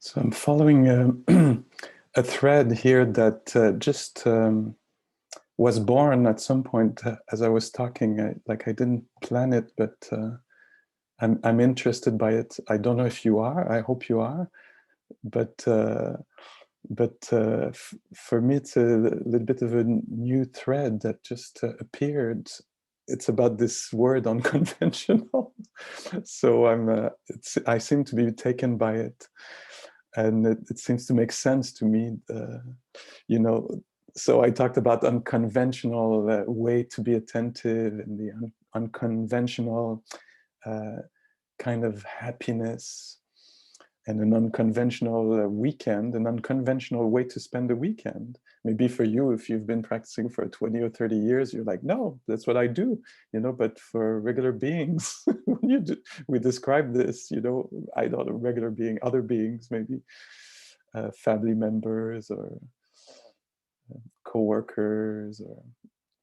So I'm following a thread here that just was born at some point as I was talking. I didn't plan it, but I'm interested by it. I don't know if you are. I hope you are. But for me, it's a little bit of a new thread that just appeared. It's about this word unconventional. So I seem to be taken by it. And it seems to make sense to me, you know. So I talked about unconventional way to be attentive and the unconventional kind of happiness and an unconventional weekend, an unconventional way to spend the weekend. Maybe for you, if you've been practicing for 20 or 30 years, you're like, no, that's what I do, but for regular beings, we describe this, I don't know, regular being, other beings, maybe family members or co-workers or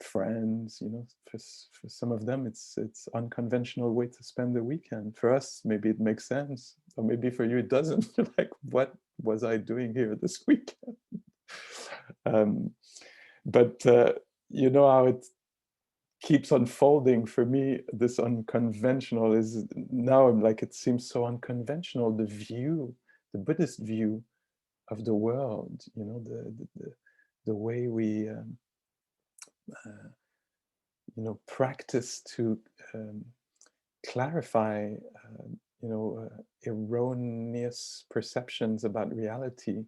friends, for some of them it's unconventional way to spend the weekend. For us, maybe it makes sense, or maybe for you it doesn't. You're like, what was I doing here this weekend? But you know how it keeps unfolding for me. This unconventional is now, I'm like, it seems so unconventional, the Buddhist view of the world, the way we practice to clarify erroneous perceptions about reality,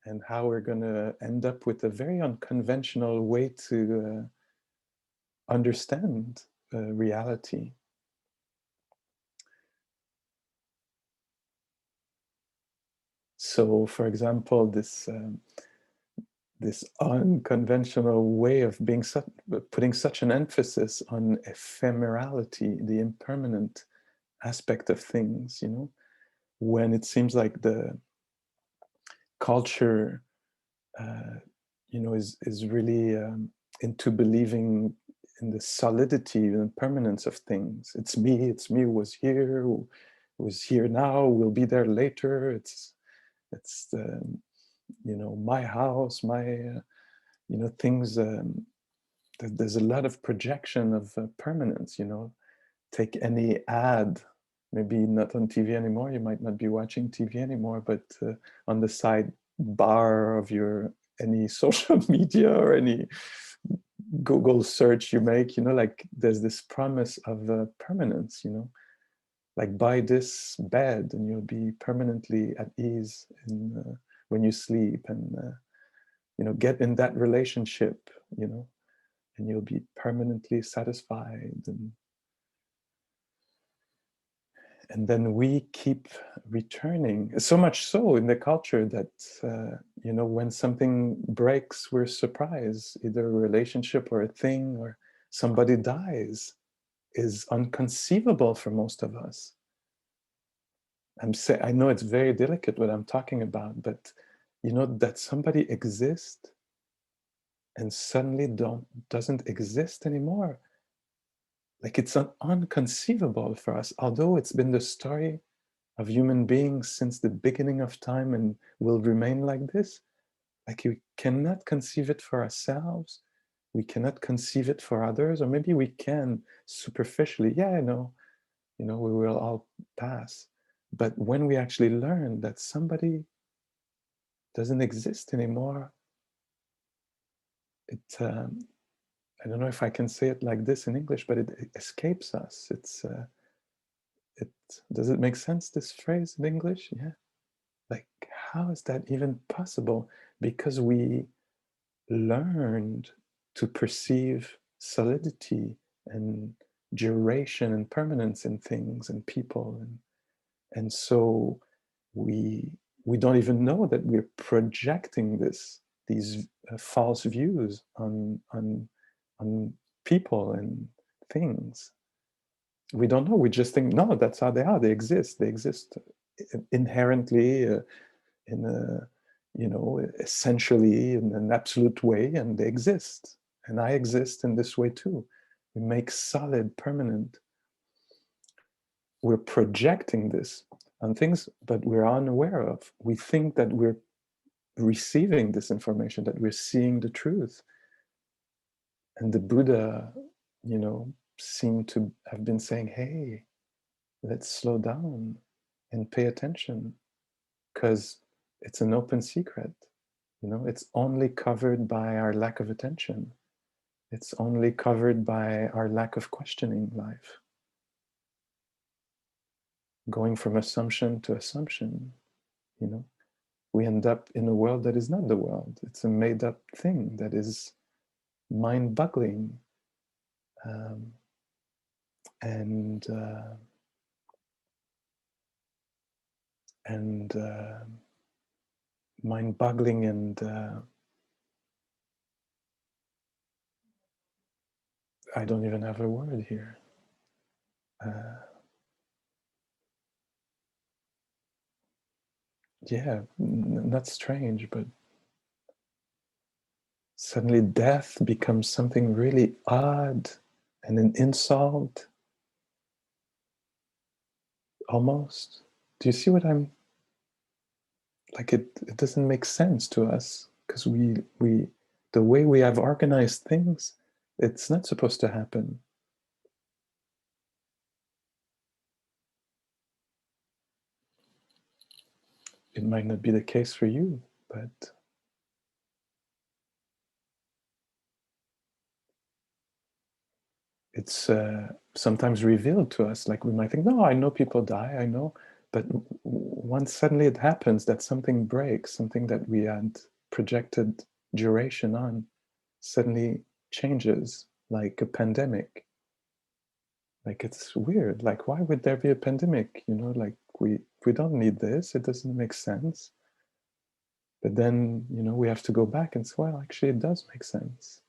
and how we're going to end up with a very unconventional way to understand reality. So, for example, this unconventional way of putting such an emphasis on ephemerality, the impermanent aspect of things, when it seems like the culture, is really into believing in the solidity and permanence of things. It's me who was here, who was here now, will be there later. It's the, my house, my, things. There's a lot of projection of permanence. Take any ad, maybe not on TV anymore. You might not be watching TV anymore, but on the side bar of any social media or any Google search you make, like there's this promise of permanence, like buy this bed and you'll be permanently at ease when you sleep, and get in that relationship, and you'll be permanently satisfied. And then we keep returning, so much so in the culture that, when something breaks, we're surprised. Either a relationship or a thing or somebody dies is unconceivable for most of us. I know it's very delicate what I'm talking about, but that somebody exists and suddenly doesn't exist anymore. Like, it's unconceivable for us, although it's been the story of human beings since the beginning of time and will remain like this. Like, we cannot conceive it for ourselves. We cannot conceive it for others, or maybe we can superficially. Yeah, I know, we will all pass. But when we actually learn that somebody doesn't exist anymore, I don't know if I can say it like this in English, but it escapes us. Does it make sense, this phrase in English? Yeah. Like, how is that even possible? Because we learned to perceive solidity and duration and permanence in things and people, and so we don't even know that we're projecting these false views on people and things. We don't know. We just think, no, that's how they are. They exist inherently, in a, essentially in an absolute way, and they exist. And I exist in this way too. We make solid, permanent. We're projecting this. on things that we're unaware of. We think that we're receiving this information, that we're seeing the truth. And the Buddha, you know, seemed to have been saying, hey, let's slow down and pay attention, because it's an open secret. You know, it's only covered by our lack of attention. It's only covered by our lack of questioning life. Going from assumption to assumption, you know, we end up in a world that is not the world. It's a made-up thing that is mind-boggling, um, and and mind-boggling, and I don't even have a word here. Yeah, not strange, but suddenly death becomes something really odd and an insult, almost. Do you see what I'm like? It doesn't make sense to us, because we the way we have organized things, it's not supposed to happen. It might not be the case for you, but it's sometimes revealed to us. Like, we might think, no, I know people die, I know, but once suddenly it happens that something breaks, something that we had projected duration on suddenly changes, like a pandemic. Like, it's weird. Like, why would there be a pandemic? You know, like, we don't need this. It doesn't make sense. But then, you know, we have to go back and say, well, actually, it does make sense.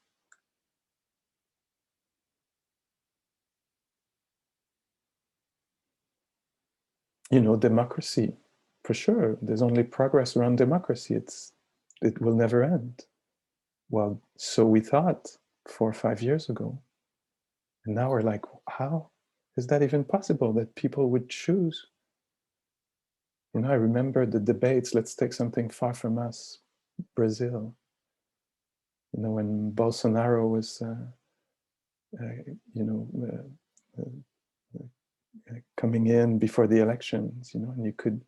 You know, democracy, for sure. There's only progress around democracy. It will never end. Well, so we thought 4 or 5 years ago. And now we're like, how is that even possible that people would choose? You know, I remember the debates. Let's take something far from us, Brazil. You know, when Bolsonaro was, you know, coming in before the elections, you know, and you could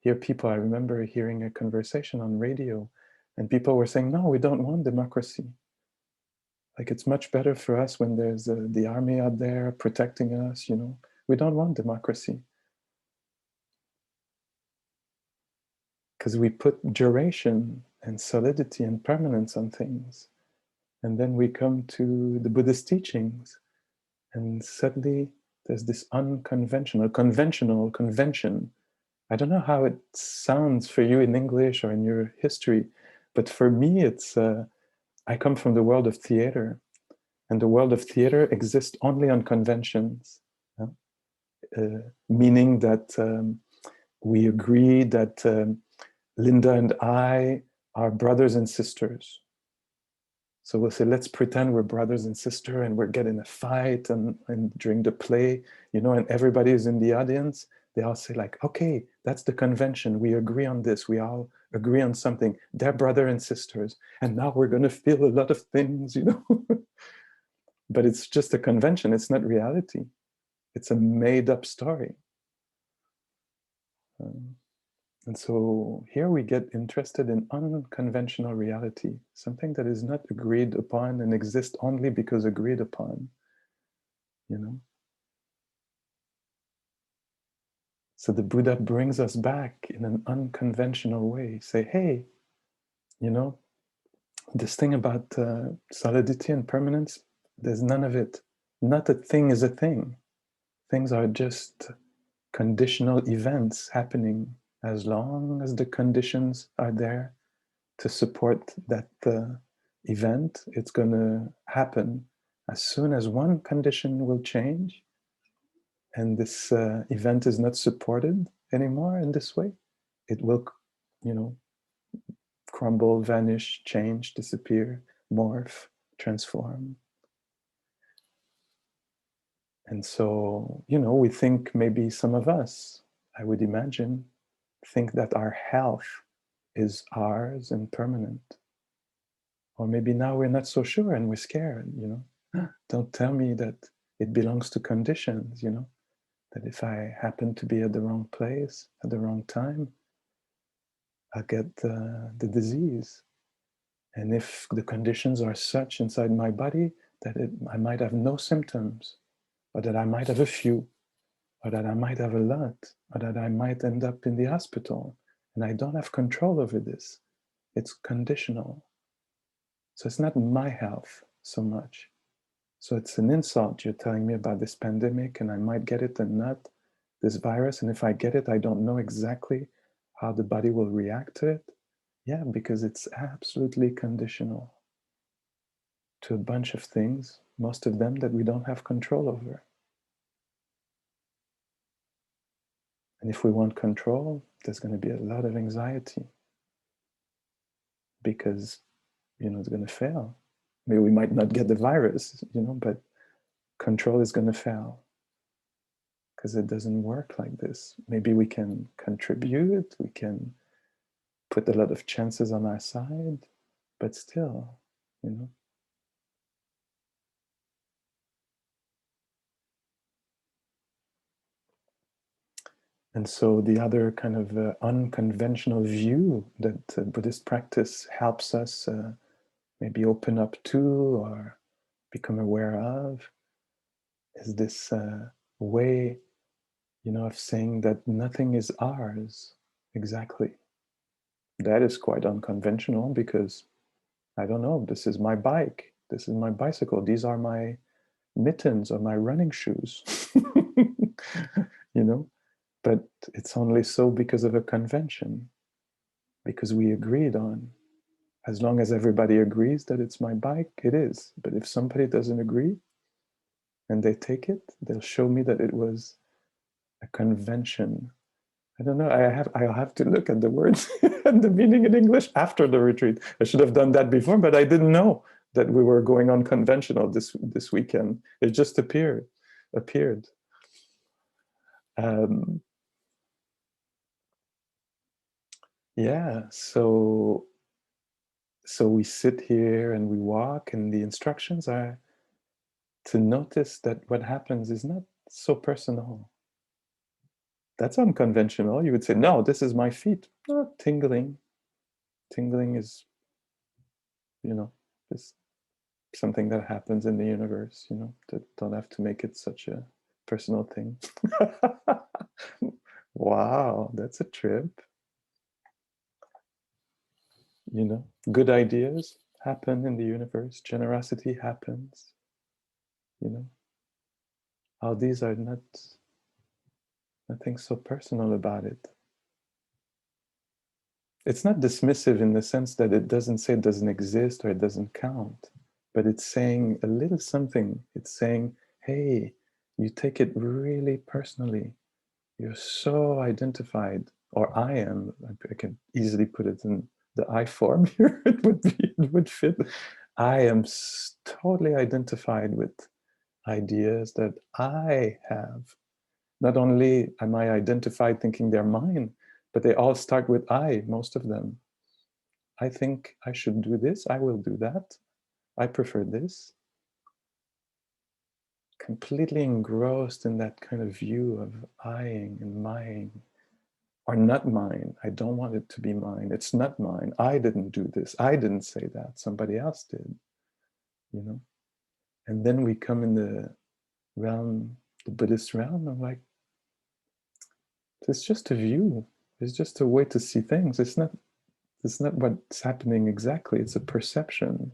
hear people. I remember hearing a conversation on radio, and people were saying, no, we don't want democracy. Like, it's much better for us when there's the army out there protecting us, you know. We don't want democracy. Because we put duration and solidity and permanence on things. And then we come to the Buddhist teachings, and suddenly there's this unconventional, conventional convention. I don't know how it sounds for you in English or in your history, but for me, it's, I come from the world of theater, and the world of theater exists only on conventions, meaning that we agree that Linda and I are brothers and sisters. So we'll say, let's pretend we're brothers and sisters, and we're getting a fight, and during the play, you know, and everybody is in the audience. They all say, like, okay, that's the convention. We agree on this. We all agree on something. They're brother and sisters. And now we're going to feel a lot of things, you know. But it's just a convention. It's not reality. It's a made up story. And so here we get interested in unconventional reality, something that is not agreed upon and exists only because agreed upon, you know. So the Buddha brings us back in an unconventional way. Say, hey, you know, this thing about solidity and permanence, there's none of it. Not a thing is a thing. Things are just conditional events happening. As long as the conditions are there to support that event, it's going to happen. As soon as one condition will change and this event is not supported anymore in this way, it will, you know, crumble, vanish, change, disappear, morph, transform. And so, you know, we think maybe some of us, I would imagine, think that our health is ours and permanent. Or maybe now we're not so sure and we're scared, Don't tell me that it belongs to conditions, that if I happen to be at the wrong place at the wrong time, I'll get the disease. And if the conditions are such inside my body that I might have no symptoms, or that I might have a few, or that I might have a lot, or that I might end up in the hospital, and I don't have control over this. It's conditional. So it's not my health so much. So it's an insult. You're telling me about this pandemic, and I might get it and not this virus. And if I get it, I don't know exactly how the body will react to it. Yeah, because it's absolutely conditional to a bunch of things, most of them that we don't have control over. And if we want control, there's going to be a lot of anxiety because, it's going to fail. Maybe we might not get the virus, but control is going to fail because it doesn't work like this. Maybe we can contribute, we can put a lot of chances on our side, but still, And so the other kind of unconventional view that Buddhist practice helps us maybe open up to or become aware of is this way, of saying that nothing is ours exactly. That is quite unconventional because, I don't know, this is my bike, this is my bicycle, these are my mittens or my running shoes, But it's only so because of a convention, because we agreed on. As long as everybody agrees that it's my bike, it is. But if somebody doesn't agree and they take it, they'll show me that it was a convention. I don't know. I'll have to look at the words and the meaning in English after the retreat. I should have done that before, but I didn't know that we were going unconventional this weekend. It just appeared. Um, yeah. So we sit here and we walk, and the instructions are to notice that what happens is not so personal. That's unconventional. You would say, no, this is my feet. Oh, tingling. Tingling is, just something that happens in the universe, that don't have to make it such a personal thing. Wow, that's a trip. Good ideas happen in the universe. Generosity happens. All these are nothing so personal about it. It's not dismissive in the sense that it doesn't say it doesn't exist or it doesn't count, but it's saying a little something. It's saying, hey, you take it really personally. You're so identified, or I am. I can easily put it in the I form here. It would fit. I am totally identified with ideas that I have. Not only am I identified thinking they're mine, but they all start with I, most of them. I think I should do this. I will do that. I prefer this. Completely engrossed in that kind of view of eyeing and mine, or not mine. I don't want it to be mine. It's not mine. I didn't do this. I didn't say that. Somebody else did, And then we come in the realm, the Buddhist realm, of like, it's just a view. It's just a way to see things. It's not what's happening exactly. It's a perception.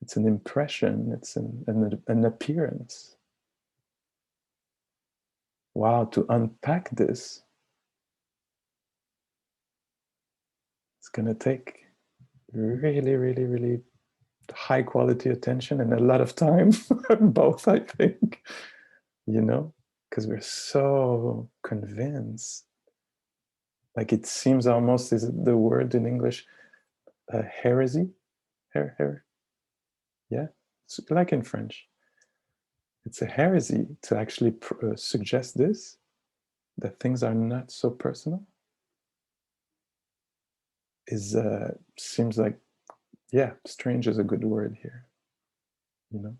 It's an impression. It's an appearance. Wow, to unpack this, it's going to take really, really, really high quality attention and a lot of time, both, I think, because we're so convinced. Like it seems almost, is the word in English, heresy? Yeah, it's like in French. It's a heresy to actually suggest this, that things are not so personal is seems like, yeah, strange is a good word here, you know.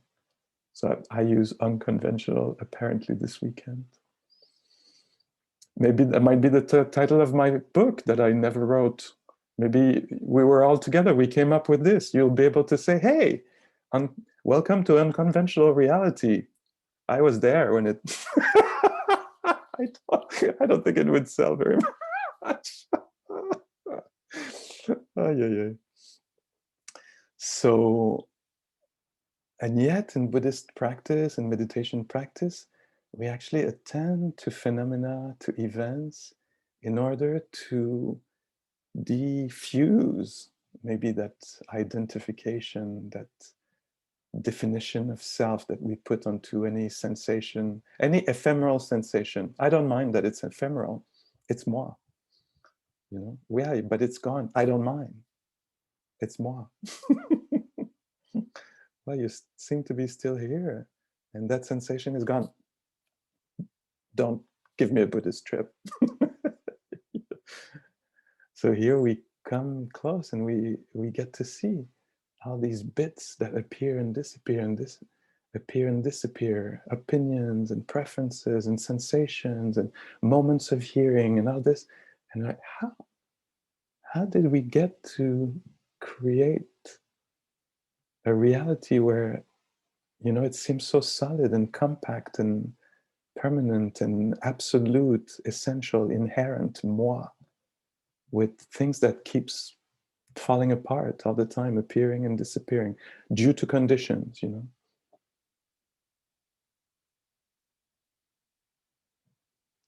So I use unconventional apparently this weekend. Maybe that might be the title of my book that I never wrote. Maybe we were all together, we came up with this. You'll be able to say, hey, welcome to Unconventional Reality. I was there when it I don't think it would sell very much. Oh, yeah. So, and yet in Buddhist practice and meditation practice, we actually attend to phenomena, to events, in order to diffuse maybe that identification, that definition of self that we put onto any sensation, any ephemeral sensation. I don't mind that it's ephemeral. It's moi, you know. Yeah, but it's gone. I don't mind. It's moi. Well, you seem to be still here, and that sensation is gone. Don't give me a Buddhist trip. So here we come close, and we get to see how these bits that appear and disappear and appear and disappear, opinions and preferences and sensations and moments of hearing and all this, and like, how did we get to create a reality where, you know, it seems so solid and compact and permanent and absolute, essential, inherent moi, with things that keeps falling apart all the time, appearing and disappearing due to conditions, you know.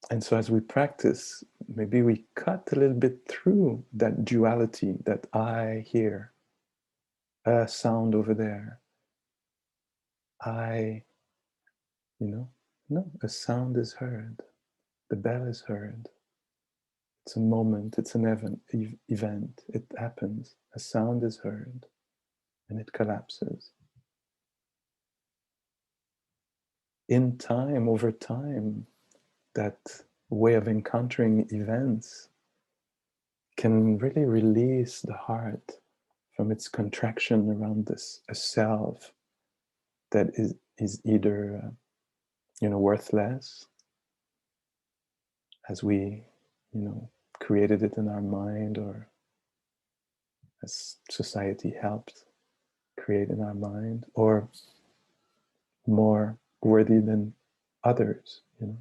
And so as we practice, maybe we cut a little bit through that duality, that I hear a sound over there, I, you know, no, a sound is heard, the bell is heard. It's a moment, it's an event, it happens, a sound is heard, and it collapses. In time, over time, that way of encountering events can really release the heart from its contraction around this a self that is either you know, worthless, as we, you know, created it in our mind, or as society helped create in our mind, or more worthy than others, you know.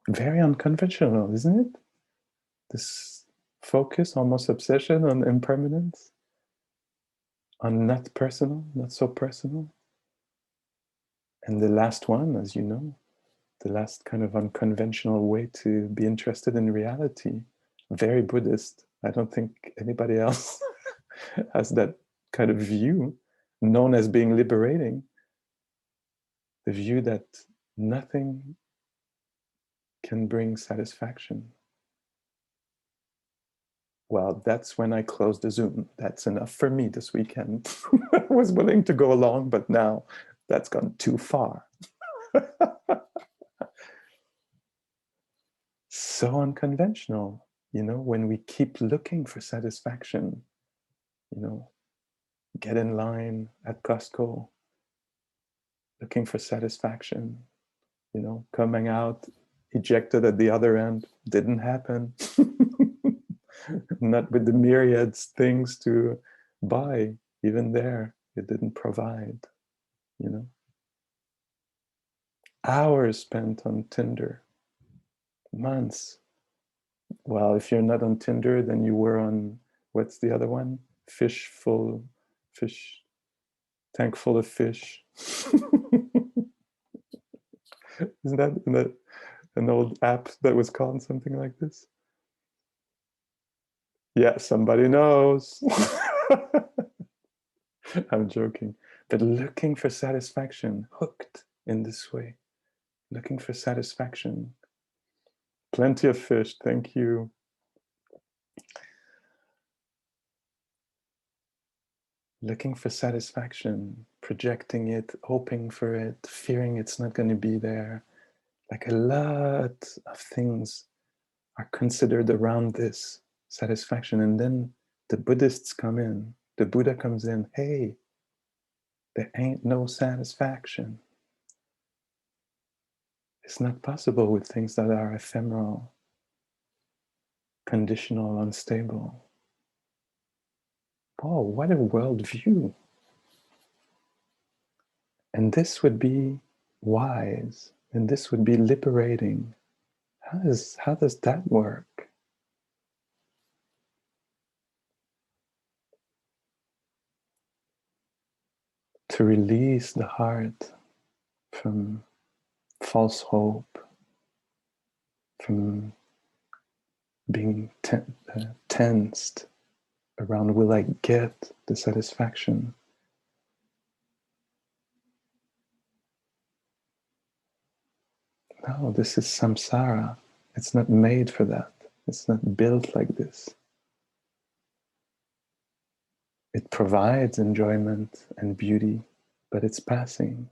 Very unconventional, isn't it? This focus, almost obsession on impermanence, on not personal, not so personal. And the last one, as you know, the last kind of unconventional way to be interested in reality, very Buddhist. I don't think anybody else has that kind of view, known as being liberating. The view that nothing can bring satisfaction. Well, that's when I closed the Zoom. That's enough for me this weekend. I was willing to go along, but now that's gone too far. So unconventional, you know, when we keep looking for satisfaction, you know, get in line at Costco, looking for satisfaction, you know, coming out ejected at the other end, didn't happen. Not with the myriads things to buy, even there, it didn't provide, you know. Hours spent on Tinder, months. Well, if you're not on Tinder, then you were on, what's the other one? Fish, tank full of fish. Isn't that an old app that was called something like this? Yeah, somebody knows. I'm joking. But looking for satisfaction, hooked in this way, looking for satisfaction. Plenty of fish, thank you. Looking for satisfaction, projecting it, hoping for it, fearing it's not going to be there. Like a lot of things are considered around this satisfaction. And then the Buddhists come in, the Buddha comes in, hey, there ain't no satisfaction. It's not possible with things that are ephemeral, conditional, unstable. Oh, what a worldview. And this would be wise, and this would be liberating. How does that work? To release the heart from false hope, from being tensed around, will I get the satisfaction? No, this is samsara. It's not made for that. It's not built like this. It provides enjoyment and beauty, but it's passing.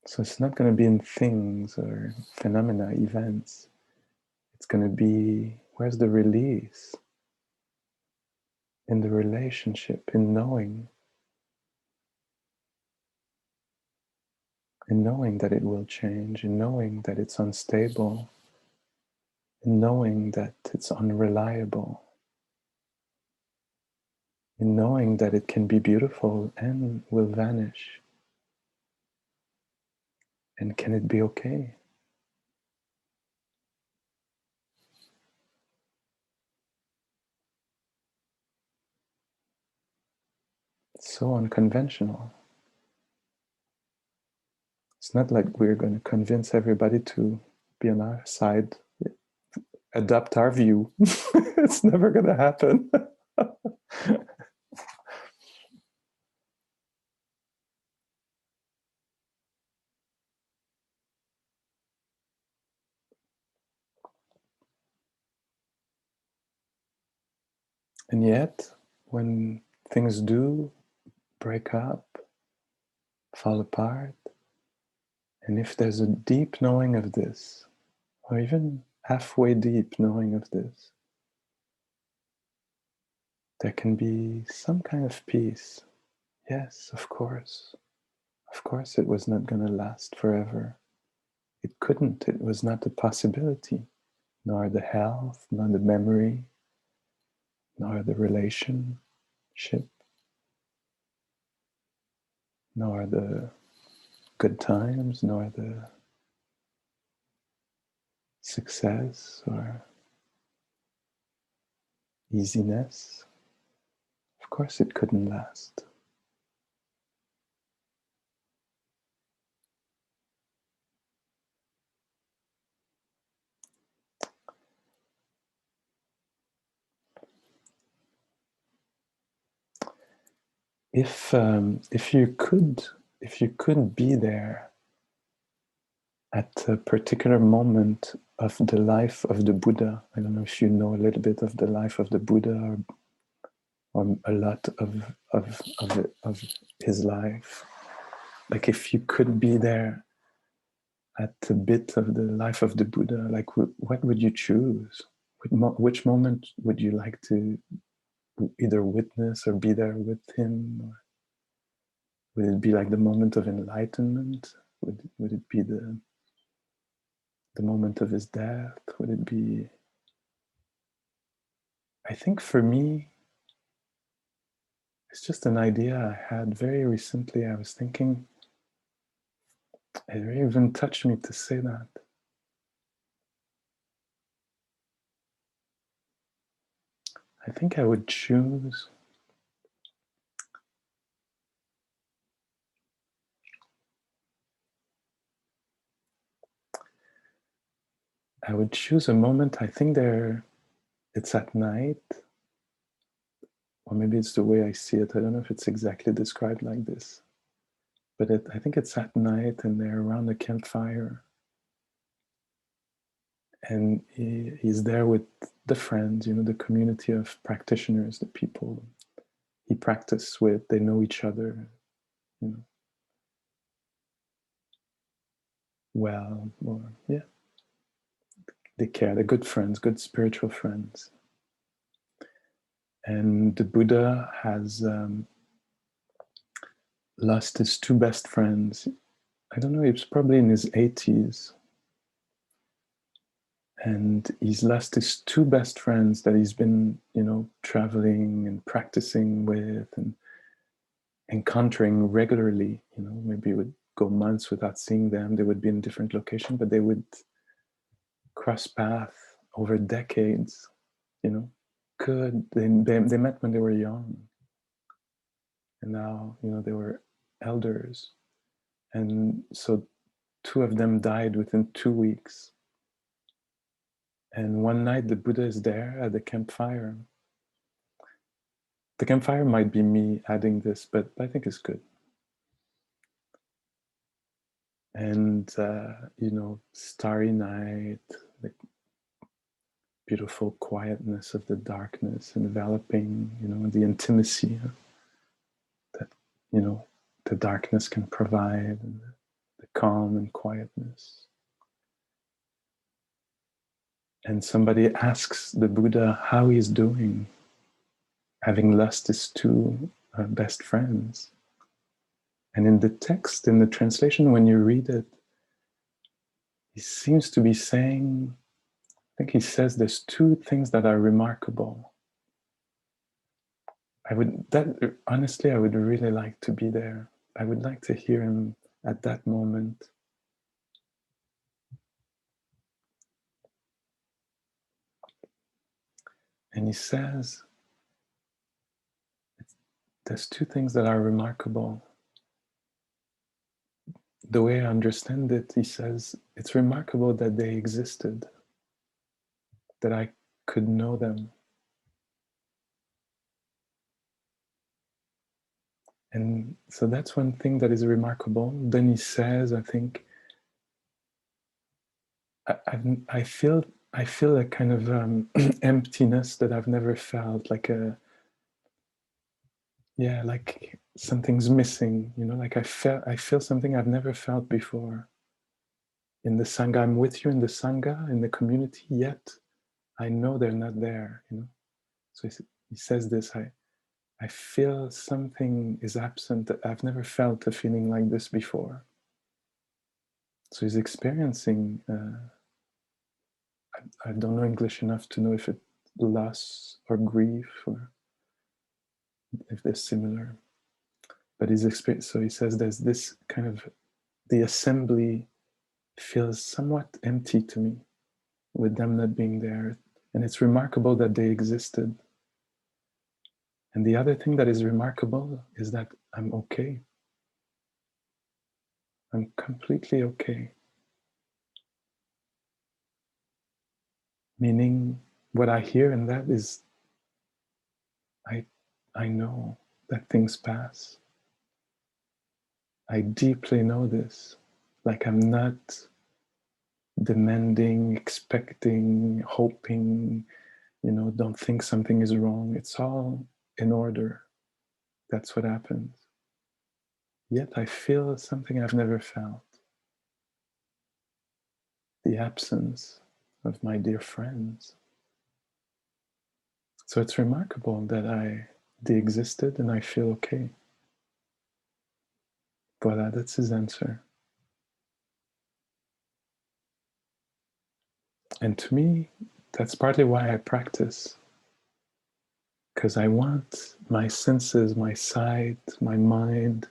So it's not going to be in things or phenomena, events. It's going to be, where's the release? In the relationship, in knowing that it will change, in knowing that it's unstable, in knowing that it's unreliable, in knowing that it can be beautiful and will vanish. And can it be okay? It's so unconventional. It's not like we're going to convince everybody to be on our side, adopt our view. It's never going to happen. And yet, when things do break up, fall apart, and if there's a deep knowing of this, or even halfway deep knowing of this, there can be some kind of peace. Yes, of course. Of course, it was not going to last forever. It couldn't. It was not a possibility, nor the health, nor the memory, nor the relationship, nor the good times, nor the success or easiness. Of course, it couldn't last. If you could be there at a particular moment of the life of the Buddha, I don't know if you know a little bit of the life of the Buddha or a lot of his life. Like if you could be there at a bit of the life of the Buddha, like what would you choose? Which moment would you like to either witness or be there with him? Or would it be like the moment of enlightenment? Would it be the moment of his death? Would it be? I think for me, it's just an idea I had very recently. I was thinking, it even touched me to say that. I think I would choose a moment. I think it's at night, or maybe it's the way I see it. I don't know if it's exactly described like this, but I think it's at night and they're around the campfire. And he's there with the friends, the community of practitioners, the people he practiced with. They know each other, well, or yeah, they care. They're good friends, good spiritual friends. And the Buddha has lost his two best friends. I don't know, he was probably in his 80s. And he's lost his two best friends that he's been, traveling and practicing with and encountering regularly. Maybe he would go months without seeing them. They would be in different locations, but they would cross paths over decades, Good. They met when they were young. And now, they were elders. And so two of them died within 2 weeks. And one night the Buddha is there at the campfire. The campfire might be me adding this, but I think it's good. And, starry night, the beautiful quietness of the darkness enveloping, the intimacy that, the darkness can provide, and the calm and quietness. And somebody asks the Buddha how he's doing, having lost his two best friends. And in the text, in the translation, when you read it, he seems to be saying, I think he says there's two things that are remarkable. Honestly, I would really like to be there. I would like to hear him at that moment. And he says, there's two things that are remarkable. The way I understand it, he says, it's remarkable that they existed, that I could know them. And so that's one thing that is remarkable. Then he says, I think, I feel a kind of emptiness that I've never felt, like something's missing, like I feel something I've never felt before. In the Sangha, I'm with you in the Sangha, in the community, yet I know they're not there, So he says this, I feel something is absent. I've never felt a feeling like this before. So he's experiencing, I don't know English enough to know if it's loss or grief or if they're similar. But his experience, so he says there's this kind of, the assembly feels somewhat empty to me with them not being there. And it's remarkable that they existed. And the other thing that is remarkable is that I'm okay. I'm completely okay. Meaning, what I hear in that is, I know that things pass. I deeply know this. Like I'm not demanding, expecting, hoping, don't think something is wrong. It's all in order. That's what happens. Yet I feel something I've never felt. The absence of my dear friends. So it's remarkable that they existed and I feel okay. Voila, that's his answer. And to me, that's partly why I practice. Because I want my senses, my sight, my mind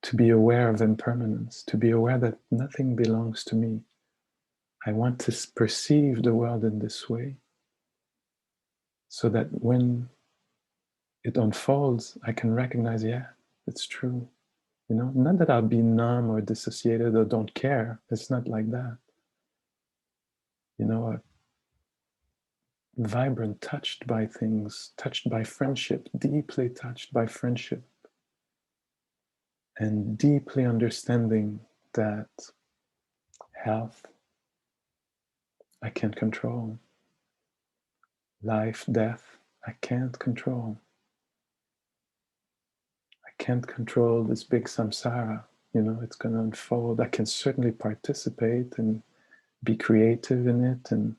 to be aware of impermanence, to be aware that nothing belongs to me. I want to perceive the world in this way so that when it unfolds, I can recognize, yeah, it's true. Not that I'll be numb or dissociated or don't care. It's not like that. Vibrant, touched by things, touched by friendship, deeply touched by friendship, and deeply understanding that health, I can't control. Life, death, I can't control. I can't control this big samsara. You know, it's going to unfold. I can certainly participate and be creative in it and,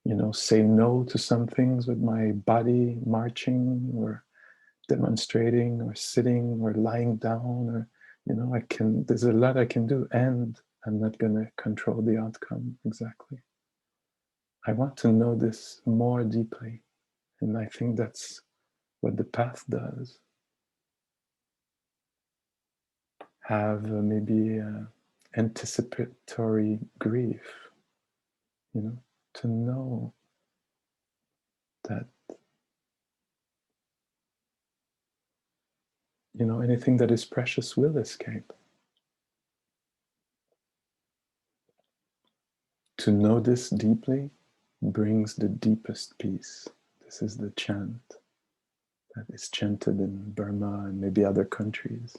you know, say no to some things with my body marching or demonstrating or sitting or lying down or, you know, there's a lot I can do, and I'm not going to control the outcome exactly. I want to know this more deeply. And I think that's what the path does. Have maybe anticipatory grief, you know, to know that, you know, anything that is precious will escape. To know this deeply brings the deepest peace. This is the chant that is chanted in Burma and maybe other countries.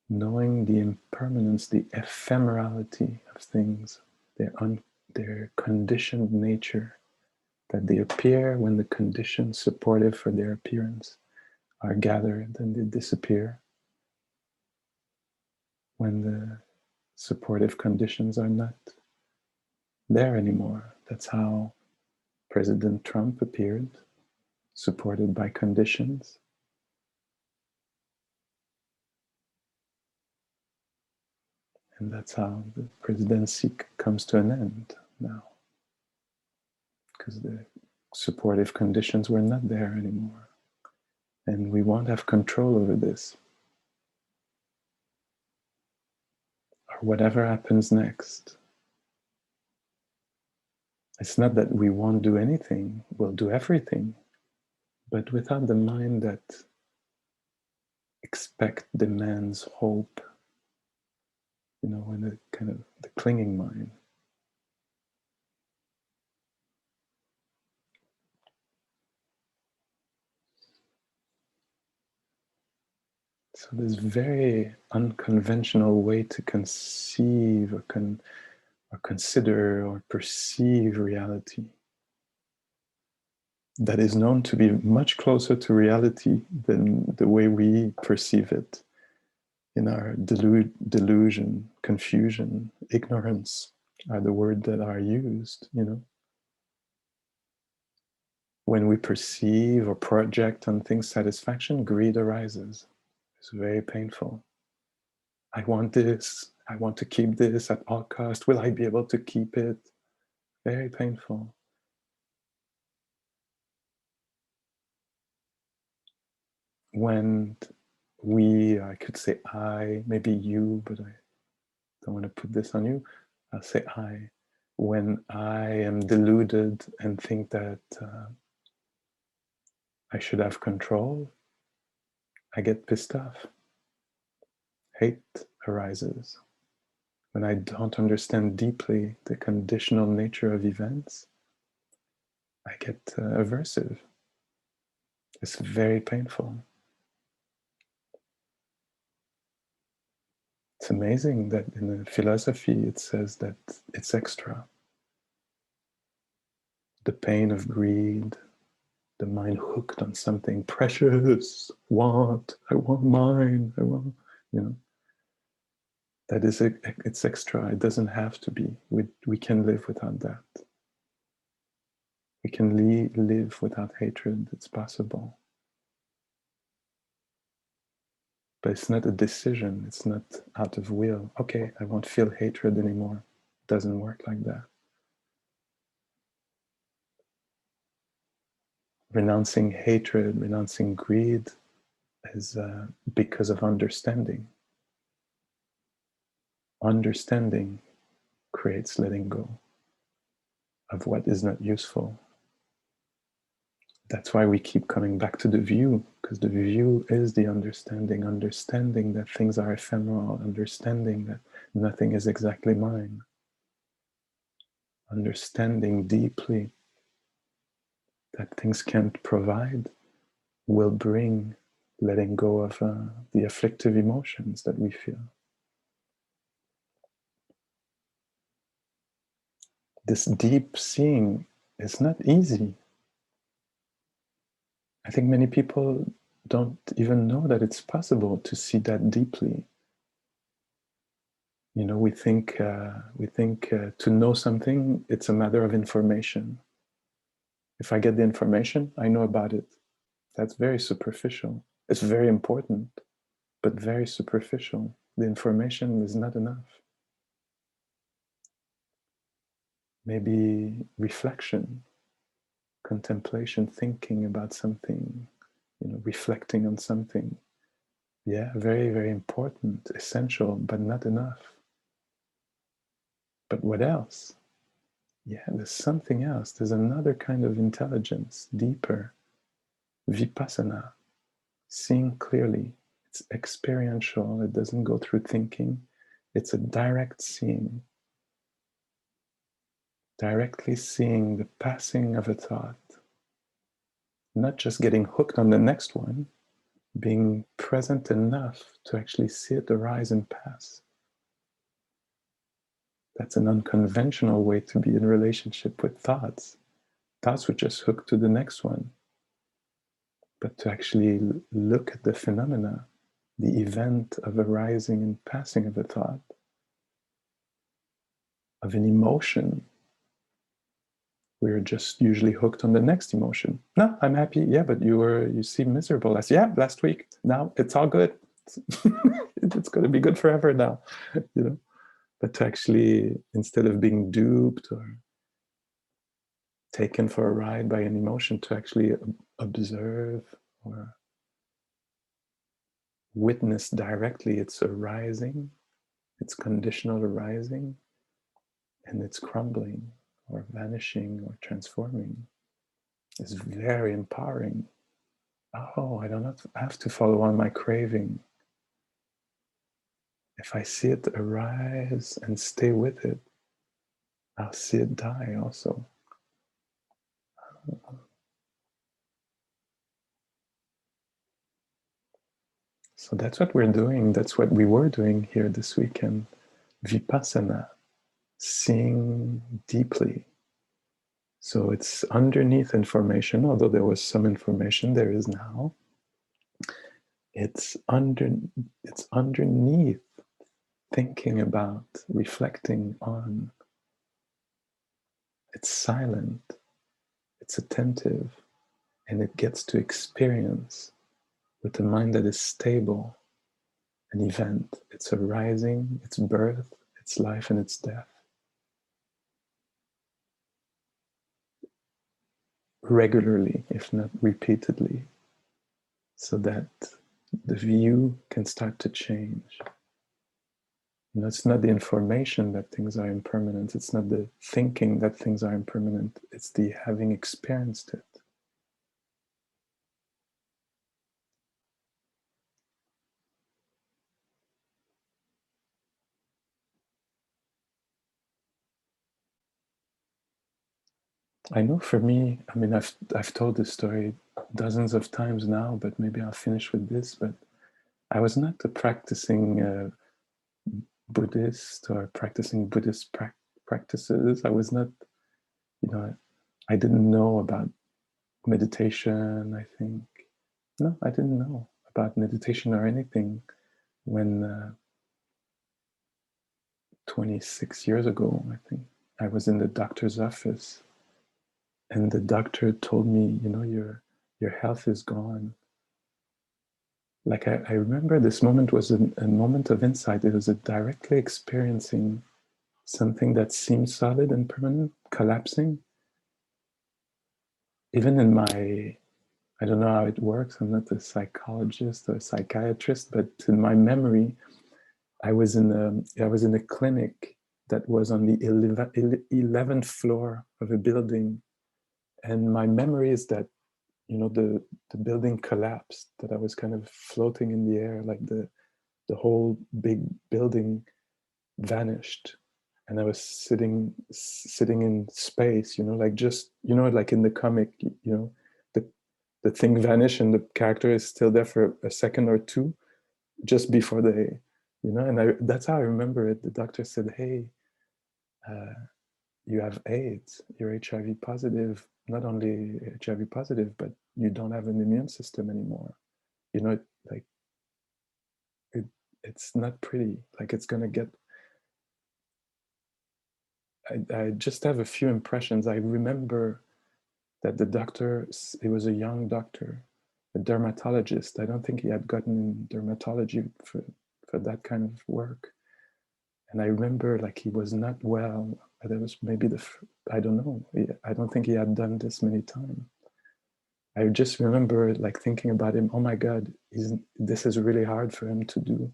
Knowing the impermanence, the ephemerality of things, their conditioned nature, that they appear when the conditions supportive for their appearance are gathered and they disappear when the supportive conditions are not there anymore. That's how President Trump appeared, supported by conditions. And that's how the presidency comes to an end now, because the supportive conditions were not there anymore. And we won't have control over this. Or whatever happens next. It's not that we won't do anything, we'll do everything, but without the mind that expect, demands, hope, you know, and the kind of the clinging mind. So this very unconventional way to conceive or consider or perceive reality that is known to be much closer to reality than the way we perceive it in our delusion, confusion, ignorance are the words that are used, you know. When we perceive or project on things satisfaction, greed arises. It's very painful. I want this, I want to keep this at all cost. Will I be able to keep it? Very painful. When I could say I, maybe you, but I don't want to put this on you. I'll say I. When I am deluded and think that I should have control, I get pissed off. Hate arises. When I don't understand deeply the conditional nature of events, I get aversive. It's very painful. It's amazing that in the philosophy it says that it's extra. The pain of greed, the mind hooked on something precious, I want mine, I want, you know. That is, it's extra. It doesn't have to be. We can live without that. We can live without hatred. It's possible. But it's not a decision. It's not out of will. Okay, I won't feel hatred anymore. It doesn't work like that. Renouncing hatred, renouncing greed is because of understanding. Understanding creates letting go of what is not useful. That's why we keep coming back to the view, because the view is the understanding that things are ephemeral, understanding that nothing is exactly mine, understanding deeply that things can't provide will bring letting go of the afflictive emotions that we feel. this deep seeing is not easy. I think many people don't even know that it's possible to see that deeply. You know, we think to know something, it's a matter of information. If I get the information, I know about it. That's very superficial. It's very important, but very superficial. The information is not enough. Maybe reflection, contemplation, thinking about something, you know, reflecting on something. Yeah, very, very important, essential, but not enough. But what else? Yeah, there's something else. There's another kind of intelligence, deeper. Vipassana, seeing clearly. It's experiential. It doesn't go through thinking. It's a direct seeing. Directly seeing the passing of a thought. Not just getting hooked on the next one, being present enough to actually see it arise and pass. That's an unconventional way to be in relationship with thoughts. Thoughts would just hook to the next one. But to actually look at the phenomena, the event of arising and passing of a thought, of an emotion, we're just usually hooked on the next emotion. No, I'm happy. Yeah, but you seem miserable. Last week. Now it's all good. It's going to be good forever now, you know. But to actually, instead of being duped or taken for a ride by an emotion, to actually observe or witness directly its arising, its conditional arising, and its crumbling or vanishing or transforming, is very empowering. Oh, I don't have to follow on my craving. If I see it arise and stay with it, I'll see it die also. So that's what we're doing. That's what we were doing here this weekend. Vipassana, seeing deeply. So it's underneath information, although there was some information, there is now. It's underneath thinking about, reflecting on. It's silent, it's attentive, and it gets to experience with a mind that is stable, an event, its arising, its birth, its life, and its death. Regularly, if not repeatedly, so that the view can start to change. You know, it's not the information that things are impermanent. It's not the thinking that things are impermanent. It's the having experienced it. I know for me, I mean, I've told this story dozens of times now, but maybe I'll finish with this. But I was not a practicing Buddhist or practicing Buddhist practices. I was not, you know, I didn't know about meditation, I think. No, I didn't know about meditation or anything when 26 years ago, I think. I was in the doctor's office and the doctor told me, you know, your health is gone. Like I remember this moment was a moment of insight. It was a directly experiencing something that seemed solid and permanent, collapsing. Even in my, I don't know how it works, I'm not a psychologist or a psychiatrist, but in my memory, I was in a clinic that was on the 11th floor of a building. And my memory is that, you know, the building collapsed, that I was kind of floating in the air, like the whole big building vanished. And I was sitting in space, you know, like just, you know, like in the comic, you know, the thing vanished and the character is still there for a second or two just before they, you know, and that's how I remember it. The doctor said, hey, you have AIDS, you're HIV positive, not only HIV positive, but you don't have an immune system anymore. You know, like it, it's not pretty. Like it's gonna get. I just have a few impressions. I remember that the doctor, he was a young doctor, a dermatologist. I don't think he had gotten in dermatology for that kind of work. And I remember like he was not well. That was maybe I don't know. I don't think he had done this many times. I just remember like thinking about him, oh my God, this is really hard for him to do.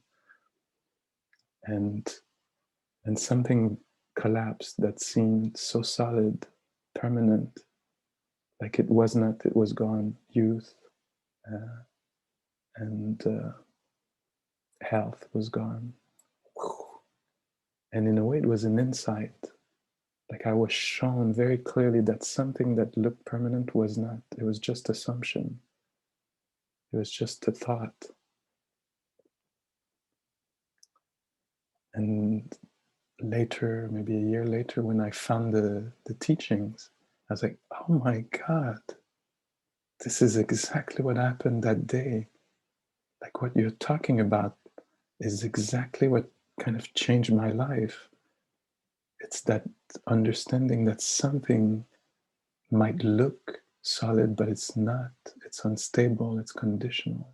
And and something collapsed that seemed so solid, permanent, like it was not, it was gone. Youth and health was gone. And in a way, it was an insight. Like I was shown very clearly that something that looked permanent was not. It was just assumption. It was just a thought. And later, maybe a year later, when I found the teachings, I was like, oh my God, this is exactly what happened that day. Like what you're talking about is exactly what kind of changed my life. It's that understanding that something might look solid, but it's not. It's unstable, it's conditional,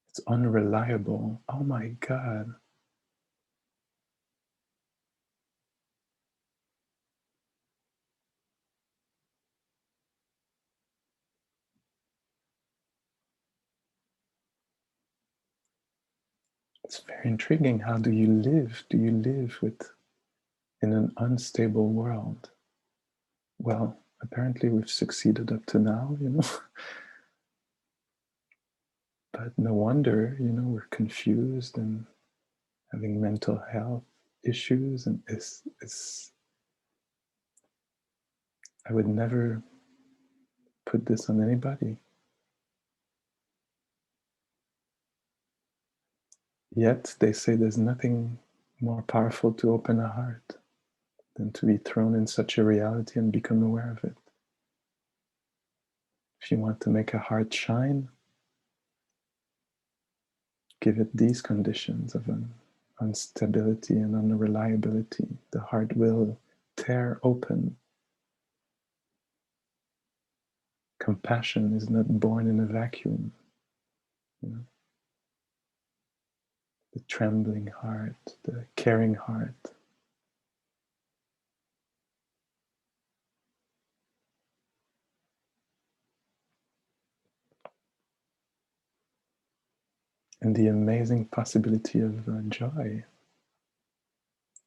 it's unreliable. Oh my God. It's very intriguing. How do you live? Do you live with in an unstable world? Well, apparently we've succeeded up to now, you know. But no wonder, you know, we're confused and having mental health issues, and it's I would never put this on anybody. Yet they say there's nothing more powerful to open a heart than to be thrown in such a reality and become aware of it. If you want to make a heart shine, give it these conditions of instability and unreliability. The heart will tear open. Compassion is not born in a vacuum. You know? The trembling heart, the caring heart. And the amazing possibility of joy.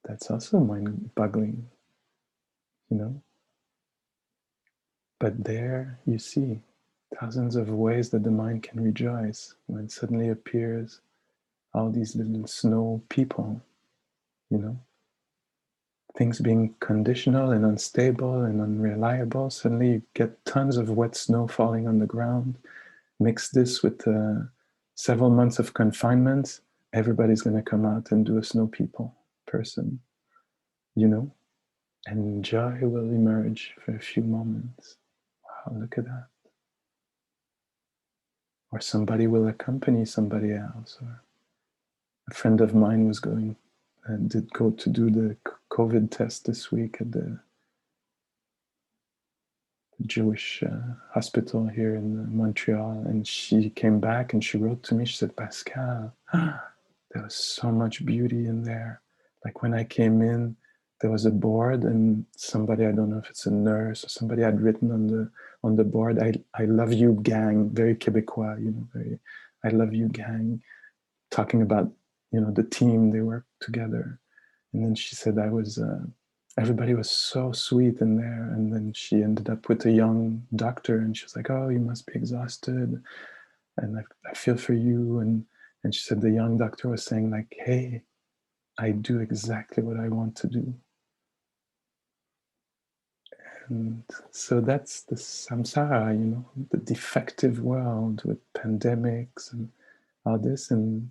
That's also mind-boggling, you know? But there you see thousands of ways that the mind can rejoice when suddenly appears all these little snow people, you know, things being conditional and unstable and unreliable. Suddenly you get tons of wet snow falling on the ground. Mix this with several months of confinement, everybody's going to come out and do a snow people person, you know, and joy will emerge for a few moments. Wow, look at that. Or somebody will accompany somebody else. Or a friend of mine was going and did go to do the COVID test this week at the Jewish hospital here in Montreal, and she came back and she wrote to me. She said, Pascal, there was so much beauty in there. Like when I came in, there was a board, and somebody, I don't know if it's a nurse or somebody, had written on the board, I love you, gang, very Quebecois, you know, very I love you, gang, talking about, you know, the team they work together. And then she said I was everybody was so sweet in there. And then she ended up with a young doctor, and she was like, oh, you must be exhausted, and I feel for you. And she said the young doctor was saying like, hey, I do exactly what I want to do. And so that's the samsara, you know, the defective world with pandemics and all this, and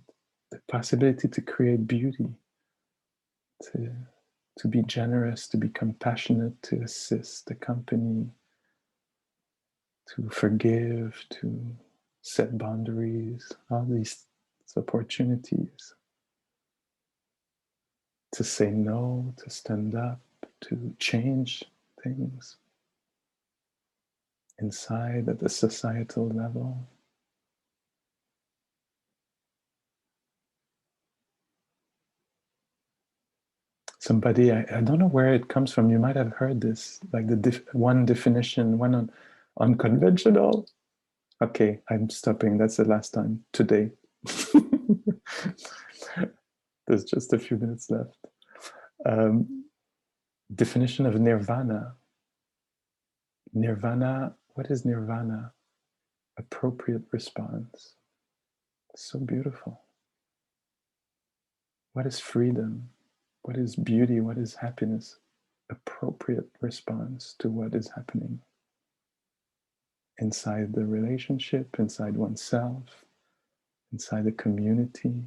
the possibility to create beauty, to to be generous, to be compassionate, to assist, accompany, to forgive, to set boundaries, all these opportunities to say no, to stand up, to change things inside at the societal level. Somebody, I don't know where it comes from, you might have heard this, like the one definition, one unconventional. Okay, I'm stopping, that's the last time today. There's just a few minutes left. Definition of nirvana. Nirvana, what is nirvana? Appropriate response. So beautiful. What is freedom? What is beauty? What is happiness? Appropriate response to what is happening inside the relationship, inside oneself, inside the community,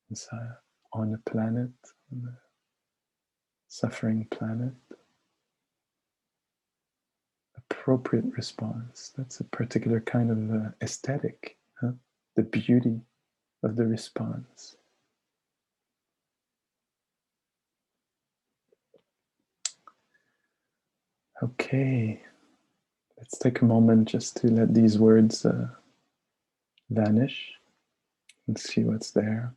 inside on the planet, on the suffering planet. Appropriate response. That's a particular kind of aesthetic, huh? The beauty of the response. Okay, let's take a moment just to let these words vanish and see what's there.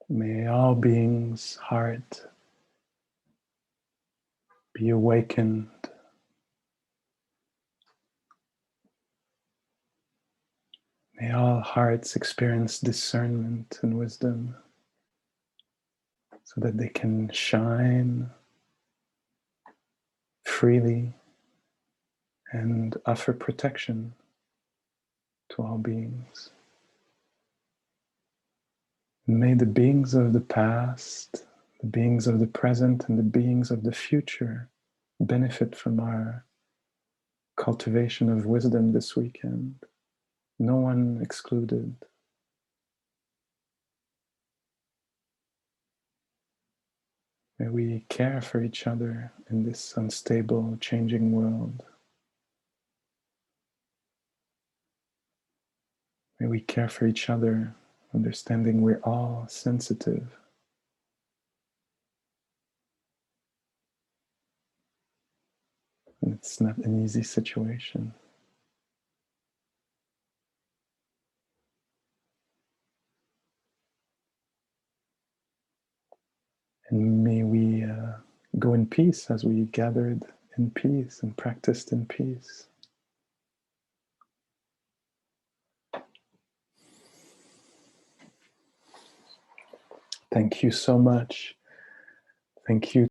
May all beings' heart be awakened. May all hearts experience discernment and wisdom so that they can shine freely and offer protection to all beings. May the beings of the past, the beings of the present, and the beings of the future benefit from our cultivation of wisdom this weekend. No one excluded. May we care for each other in this unstable, changing world. May we care for each other, understanding we're all sensitive. And it's not an easy situation. And may we go in peace as we gathered in peace and practiced in peace. Thank you so much. Thank you